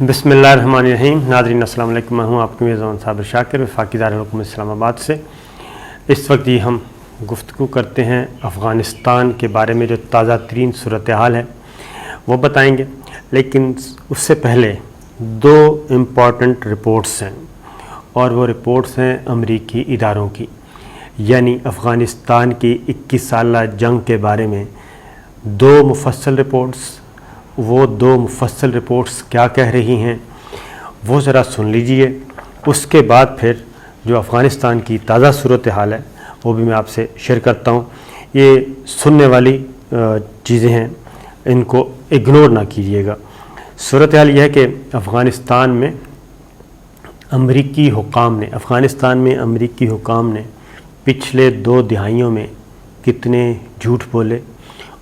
بسم اللہ الرحمن الرحیم. ناظرین السلام علیکم. میں ہوں آپ کے میزبان صابر شاکر وفاقی دارالحکومت اسلام آباد سے. اس وقت یہ ہم گفتگو کرتے ہیں افغانستان کے بارے میں جو تازہ ترین صورتحال ہے وہ بتائیں گے، لیکن اس سے پہلے دو امپورٹنٹ رپورٹس ہیں، اور وہ رپورٹس ہیں امریکی اداروں کی. یعنی افغانستان کی 21 سالہ جنگ کے بارے میں دو مفصل رپورٹس. وہ دو مفصل رپورٹس کیا کہہ رہی ہیں وہ ذرا سن لیجئے. اس کے بعد پھر جو افغانستان کی تازہ صورتحال ہے وہ بھی میں آپ سے شیئر کرتا ہوں. یہ سننے والی چیزیں ہیں، ان کو اگنور نہ کیجیے گا. صورتحال یہ ہے کہ افغانستان میں امریکی حکام نے پچھلے 2 دہائیوں میں کتنے جھوٹ بولے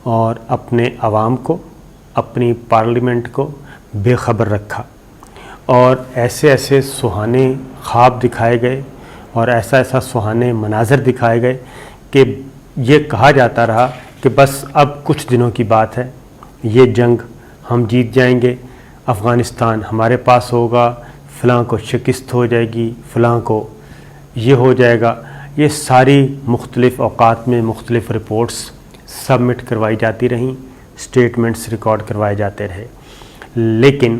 اور اپنے عوام کو، اپنی پارلیمنٹ کو بے خبر رکھا، اور ایسے سہانے خواب دکھائے گئے اور ایسا سہانے مناظر دکھائے گئے کہ یہ کہا جاتا رہا کہ بس اب کچھ دنوں کی بات ہے، یہ جنگ ہم جیت جائیں گے، افغانستان ہمارے پاس ہوگا، فلاں کو شکست ہو جائے گی، فلاں کو یہ ہو جائے گا. یہ ساری مختلف اوقات میں مختلف رپورٹس سبمٹ کروائی جاتی رہیں، سٹیٹمنٹس ریکارڈ کروائے جاتے رہے. لیکن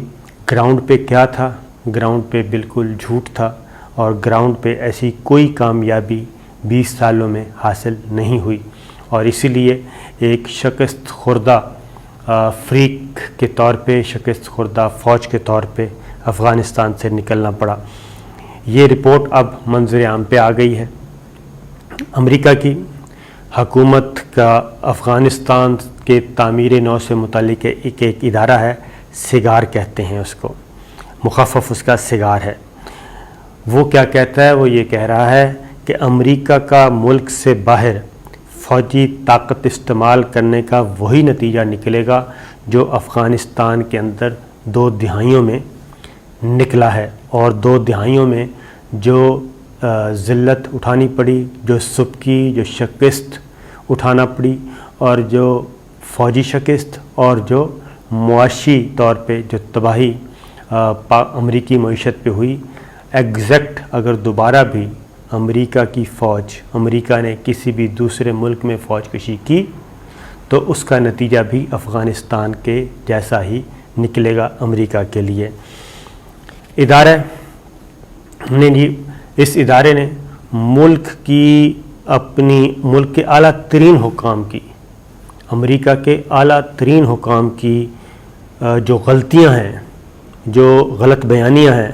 گراؤنڈ پہ کیا تھا؟ گراؤنڈ پہ بالکل جھوٹ تھا، اور گراؤنڈ پہ ایسی کوئی کامیابی 20 سالوں میں حاصل نہیں ہوئی. اور اسی لیے ایک شکست خوردہ فریق کے طور پہ، شکست خوردہ فوج کے طور پہ افغانستان سے نکلنا پڑا. یہ رپورٹ اب منظر عام پہ آ گئی ہے. امریکہ کی حکومت کا افغانستان کے تعمیر نو سے متعلق ایک ادارہ ہے، سگار کہتے ہیں اس کو، مخفف اس کا سگار ہے. وہ کیا کہتا ہے؟ وہ یہ کہہ رہا ہے کہ امریکہ کا ملک سے باہر فوجی طاقت استعمال کرنے کا وہی نتیجہ نکلے گا جو افغانستان کے اندر 2 دہائیوں میں نکلا ہے. اور 2 دہائیوں میں جو ذلت اٹھانی پڑی، جو سبکی، جو شکست اٹھانا پڑی، اور جو فوجی شکست اور جو معاشی طور پہ جو تباہی امریکی معیشت پہ ہوئی، ایگزیکٹ اگر دوبارہ بھی امریکہ نے کسی بھی دوسرے ملک میں فوج کشی کی تو اس کا نتیجہ بھی افغانستان کے جیسا ہی نکلے گا امریکہ کے لیے. اس ادارے نے ملک کے اعلیٰ ترین حکام کی، امریکہ کے اعلیٰ ترین حکام کی جو غلطیاں ہیں، جو غلط بیانیاں ہیں،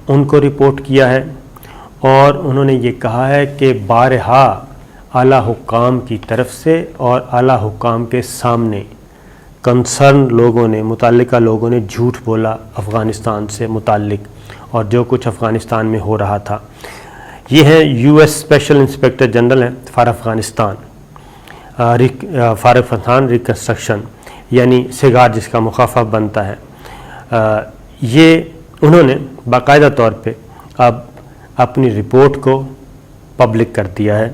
ان کو رپورٹ کیا ہے. اور انہوں نے یہ کہا ہے کہ بارہا اعلیٰ حکام کی طرف سے اور اعلیٰ حکام کے سامنے کنسرن متعلقہ لوگوں نے جھوٹ بولا افغانستان سے متعلق اور جو کچھ افغانستان میں ہو رہا تھا. یہ ہیں US اسپیشل انسپیکٹر جنرل ہیں فار افغانستان ریکنسٹرکشن، یعنی سگار جس کا مخفف بنتا ہے. یہ انہوں نے باقاعدہ طور پہ اب اپنی رپورٹ کو پبلک کر دیا ہے،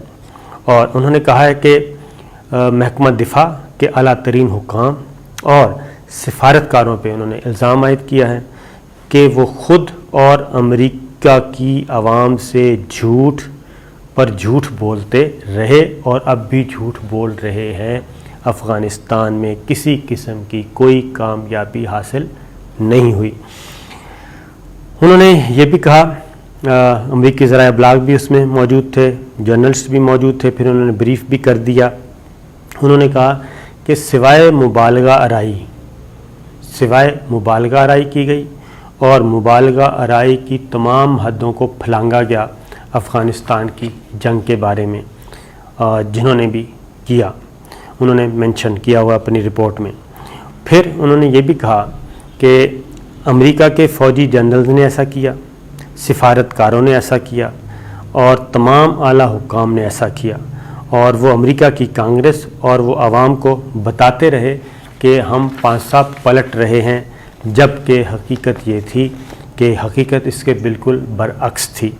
اور انہوں نے کہا ہے کہ محکمہ دفاع کے اعلیٰ ترین حکام اور سفارتکاروں پہ انہوں نے الزام عائد کیا ہے کہ وہ خود اور امریکہ کی عوام سے جھوٹ پر جھوٹ بولتے رہے اور اب بھی جھوٹ بول رہے ہیں. افغانستان میں کسی قسم کی کوئی کامیابی حاصل نہیں ہوئی. انہوں نے یہ بھی کہا، امریکی ذرائع ابلاغ بھی اس میں موجود تھے، جرنلسٹ بھی موجود تھے، پھر انہوں نے بریف بھی کر دیا. انہوں نے کہا کہ سوائے مبالغہ آرائی کی گئی اور مبالغہ آرائی کی تمام حدوں کو پھلانگا گیا افغانستان کی جنگ کے بارے میں، جنہوں نے بھی کیا، انہوں نے مینشن کیا ہوا اپنی رپورٹ میں. پھر انہوں نے یہ بھی کہا کہ امریکہ کے فوجی جنرلز نے ایسا کیا، سفارتکاروں نے ایسا کیا، اور تمام اعلیٰ حکام نے ایسا کیا، اور وہ امریکہ کی کانگریس اور وہ عوام کو بتاتے رہے کہ ہم پانسا پلٹ رہے ہیں، جب کہ حقیقت یہ تھی کہ حقیقت اس کے بالکل برعکس تھی.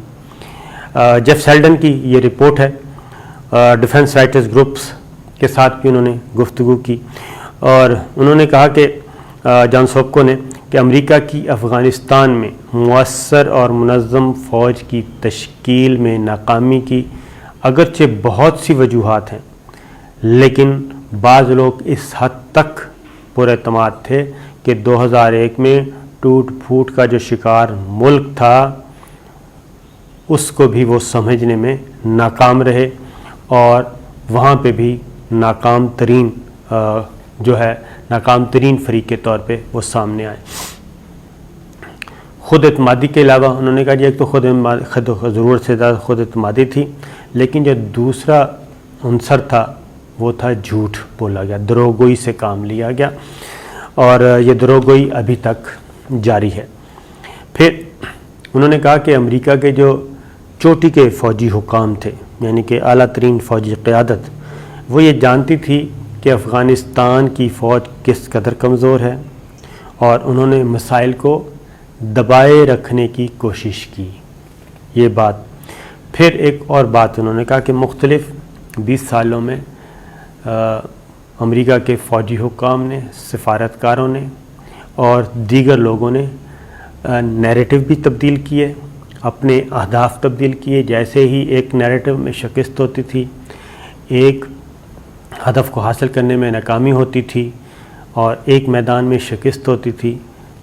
جیف سیلڈن کی یہ رپورٹ ہے. ڈیفنس رائٹرز گروپس کے ساتھ بھی انہوں نے گفتگو کی، اور انہوں نے کہا کہ جان سوبکو نے کہ امریکہ کی افغانستان میں مؤثر اور منظم فوج کی تشکیل میں ناکامی کی اگرچہ بہت سی وجوہات ہیں، لیکن بعض لوگ اس حد تک پر اعتماد تھے کہ 2001 میں ٹوٹ پھوٹ کا جو شکار ملک تھا اس کو بھی وہ سمجھنے میں ناکام رہے، اور وہاں پہ بھی ناکام ترین فریق کے طور پہ وہ سامنے آئے۔ خود اعتمادی کے علاوہ انہوں نے کہا جی ایک تو ضرورت سے زیادہ خود اعتمادی تھی، لیکن جو دوسرا عنصر تھا وہ تھا جھوٹ بولا گیا، دروغگوئی سے کام لیا گیا، اور یہ دروغگوئی ابھی تک جاری ہے۔ پھر انہوں نے کہا کہ امریکہ کے جو چوٹی کے فوجی حکام تھے، یعنی کہ اعلیٰ ترین فوجی قیادت، وہ یہ جانتی تھی کہ افغانستان کی فوج کس قدر کمزور ہے، اور انہوں نے مسائل کو دبائے رکھنے کی کوشش کی۔ یہ بات پھر ایک اور بات انہوں نے کہا کہ مختلف 20 سالوں میں امریکہ کے فوجی حکام نے، سفارتکاروں نے اور دیگر لوگوں نے نیریٹو بھی تبدیل کیے، اپنے اہداف تبدیل کیے۔ جیسے ہی ایک نیریٹو میں شکست ہوتی تھی، ایک ہدف کو حاصل کرنے میں ناکامی ہوتی تھی اور ایک میدان میں شکست ہوتی تھی،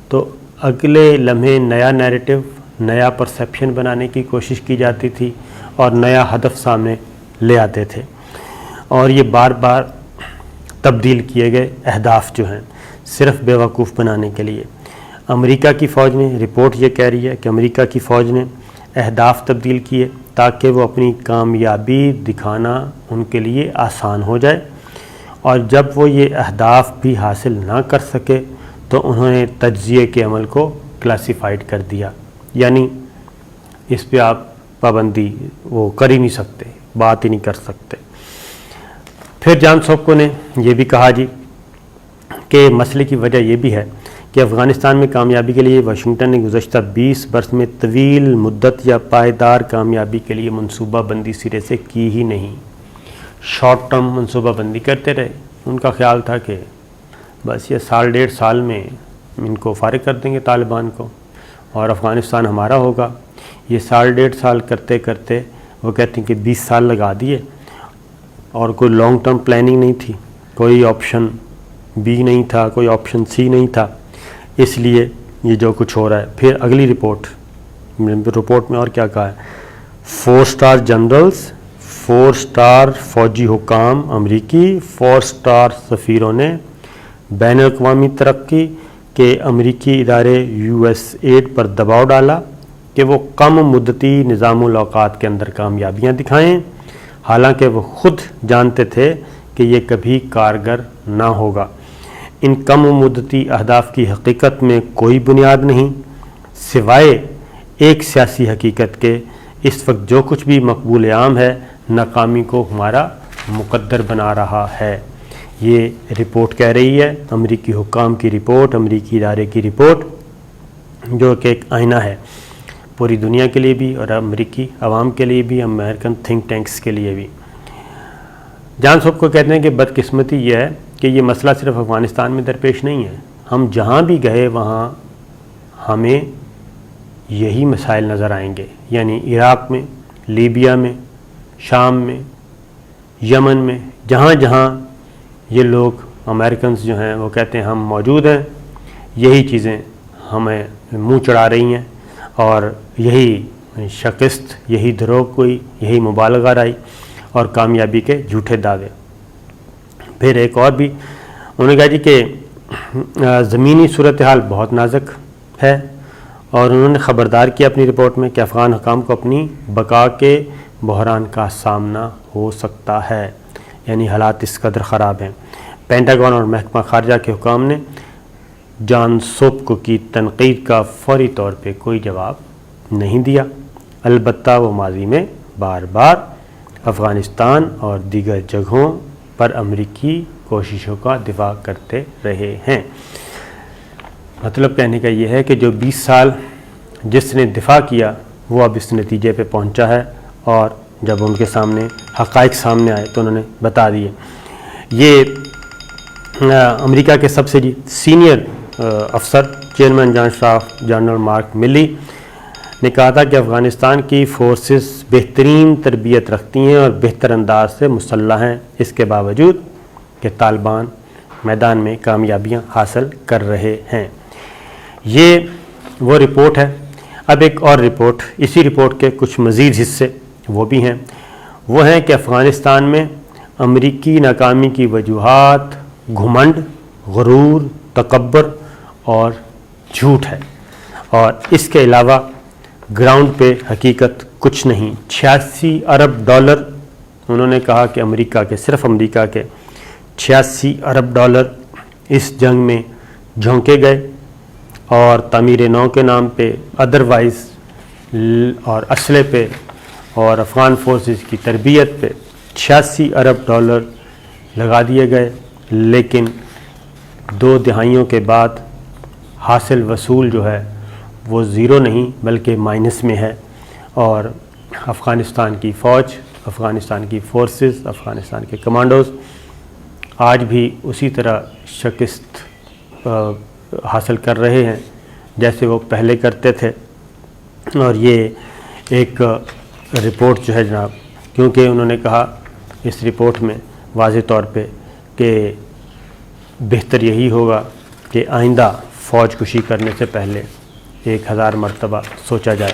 تو اگلے لمحے نیا نیریٹو، نیا پرسیپشن بنانے کی کوشش کی جاتی تھی اور نیا ہدف سامنے لے آتے تھے، اور یہ بار بار تبدیل کیے گئے اہداف جو ہیں صرف بیوقوف بنانے کے لیے۔ امریکہ کی فوج نے، رپورٹ یہ کہہ رہی ہے کہ امریکہ کی فوج نے اہداف تبدیل کیے تاکہ وہ اپنی کامیابی دکھانا ان کے لیے آسان ہو جائے، اور جب وہ یہ اہداف بھی حاصل نہ کر سکے تو انہوں نے تجزیے کے عمل کو کلاسیفائڈ کر دیا، یعنی اس پہ آپ پابندی وہ کر ہی نہیں سکتے، بات ہی نہیں کر سکتے۔ پھر جان سوپکو نے یہ بھی کہا جی کہ مسئلے کی وجہ یہ بھی ہے کہ افغانستان میں کامیابی کے لیے واشنگٹن نے گزشتہ 20 برس میں طویل مدت یا پائیدار کامیابی کے لیے منصوبہ بندی سرے سے کی ہی نہیں۔ شارٹ ٹرم منصوبہ بندی کرتے رہے، ان کا خیال تھا کہ بس یہ سال ڈیڑھ سال میں ان کو فارغ کر دیں گے طالبان کو اور افغانستان ہمارا ہوگا۔ یہ سال ڈیڑھ سال کرتے کرتے وہ کہتے ہیں کہ 20 سال لگا دیے، اور کوئی لانگ ٹرم پلاننگ نہیں تھی، کوئی آپشن بی نہیں تھا، کوئی آپشن سی نہیں تھا، اس لیے یہ جو کچھ ہو رہا ہے۔ پھر اگلی رپورٹ میں اور کیا کہا ہے، 4 اسٹار جنرلز، 4 اسٹار فوجی حکام امریکی، 4 اسٹار سفیروں نے بین الاقوامی ترقی کے امریکی ادارے USAID پر دباؤ ڈالا کہ وہ کم مدتی نظام الاوقات کے اندر کامیابیاں دکھائیں، حالانکہ وہ خود جانتے تھے کہ یہ کبھی کارگر نہ ہوگا۔ ان کم مدتی اہداف کی حقیقت میں کوئی بنیاد نہیں، سوائے ایک سیاسی حقیقت کے اس وقت جو کچھ بھی مقبول عام ہے ناکامی کو ہمارا مقدر بنا رہا ہے۔ یہ رپورٹ کہہ رہی ہے، امریکی حکام کی رپورٹ، امریکی ادارے کی رپورٹ، جو کہ ایک آئینہ ہے پوری دنیا کے لیے بھی اور امریکی عوام کے لیے بھی، امریکن تھنک ٹینکس کے لیے بھی۔ جان سوپکو کہتے ہیں کہ بدقسمتی یہ ہے کہ یہ مسئلہ صرف افغانستان میں درپیش نہیں ہے، ہم جہاں بھی گئے وہاں ہمیں یہی مسائل نظر آئیں گے، یعنی عراق میں، لیبیا میں، شام میں، یمن میں، جہاں جہاں یہ لوگ امریکنز جو ہیں وہ کہتے ہیں ہم موجود ہیں، یہی چیزیں ہمیں منہ چڑھا رہی ہیں، اور یہی شکست، یہی دروغگوئی، یہی مبالغہ رائی اور کامیابی کے جھوٹے دعوے۔ پھر ایک اور بھی انہوں نے کہا جی کہ زمینی صورتحال بہت نازک ہے، اور انہوں نے خبردار کیا اپنی رپورٹ میں کہ افغان حکام کو اپنی بقا کے بحران کا سامنا ہو سکتا ہے، یعنی حالات اس قدر خراب ہیں۔ پینٹاگون اور محکمہ خارجہ کے حکام نے جان سوپکو کی تنقید کا فوری طور پہ کوئی جواب نہیں دیا، البتہ وہ ماضی میں بار بار افغانستان اور دیگر جگہوں پر امریکی کوششوں کا دفاع کرتے رہے ہیں۔ مطلب کہنے کا یہ ہے کہ جو 20 سال جس نے دفاع کیا وہ اب اس نتیجے پہ پہنچا ہے، اور جب ان کے سامنے حقائق سامنے آئے تو انہوں نے بتا دیے۔ یہ امریکہ کے سب سے سینئر افسر chairman general staff general mark ملی نے کہا تھا کہ افغانستان کی فورسز بہترین تربیت رکھتی ہیں اور بہتر انداز سے مسلح ہیں، اس کے باوجود کہ طالبان میدان میں کامیابیاں حاصل کر رہے ہیں۔ یہ وہ رپورٹ ہے۔ اب ایک اور رپورٹ، اسی رپورٹ کے کچھ مزید حصے وہ بھی ہیں، وہ ہیں کہ افغانستان میں امریکی ناکامی کی وجوہات گھمنڈ، غرور، تکبر اور جھوٹ ہے، اور اس کے علاوہ گراؤنڈ پہ حقیقت کچھ نہیں۔ 86 ارب ڈالر انہوں نے کہا کہ امریکہ کے، صرف امریکہ کے 86 ارب ڈالر اس جنگ میں جھونکے گئے، اور تعمیر نو کے نام پہ، ادروائز اور اسلحے پہ اور افغان فورسز کی تربیت پہ 86 ارب ڈالر لگا دیے گئے، لیکن 2 دہائیوں کے بعد حاصل وصول جو ہے وہ زیرو نہیں بلکہ مائنس میں ہے، اور افغانستان کی فوج، افغانستان کی فورسز، افغانستان کے کمانڈوز آج بھی اسی طرح شکست حاصل کر رہے ہیں جیسے وہ پہلے کرتے تھے۔ اور یہ ایک رپورٹ جو ہے جناب، کیونکہ انہوں نے کہا اس رپورٹ میں واضح طور پہ کہ بہتر یہی ہوگا کہ آئندہ فوج کشی کرنے سے پہلے 1000 مرتبہ سوچا جائے۔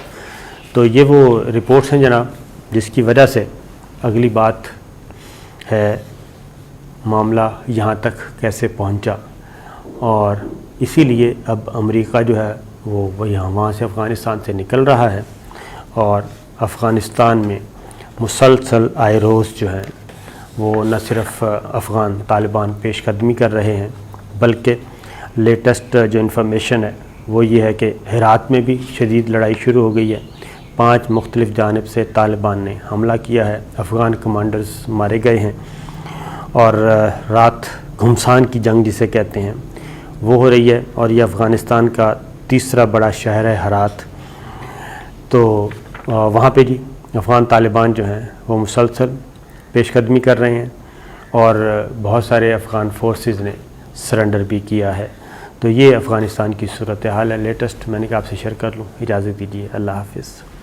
تو یہ وہ رپورٹس ہیں جناب، جس کی وجہ سے اگلی بات ہے معاملہ یہاں تک کیسے پہنچا، اور اسی لیے اب امریکہ جو ہے وہ وہاں سے افغانستان سے نکل رہا ہے، اور افغانستان میں مسلسل آئے روز جو ہے وہ نہ صرف افغان طالبان پیش قدمی کر رہے ہیں، بلکہ لیٹسٹ جو انفارمیشن ہے وہ یہ ہے کہ ہرات میں بھی شدید لڑائی شروع ہو گئی ہے۔ 5 مختلف جانب سے طالبان نے حملہ کیا ہے، افغان کمانڈرز مارے گئے ہیں، اور رات گھمسان کی جنگ جسے کہتے ہیں وہ ہو رہی ہے، اور یہ افغانستان کا تیسرا بڑا شہر ہے ہرات۔ تو وہاں پہ جی افغان طالبان جو ہیں وہ مسلسل پیش قدمی کر رہے ہیں، اور بہت سارے افغان فورسز نے سرنڈر بھی کیا ہے۔ تو یہ افغانستان کی صورتحال ہے لیٹسٹ، میں نے کہا آپ سے شیئر کر لوں۔ اجازت دیجیے، اللہ حافظ۔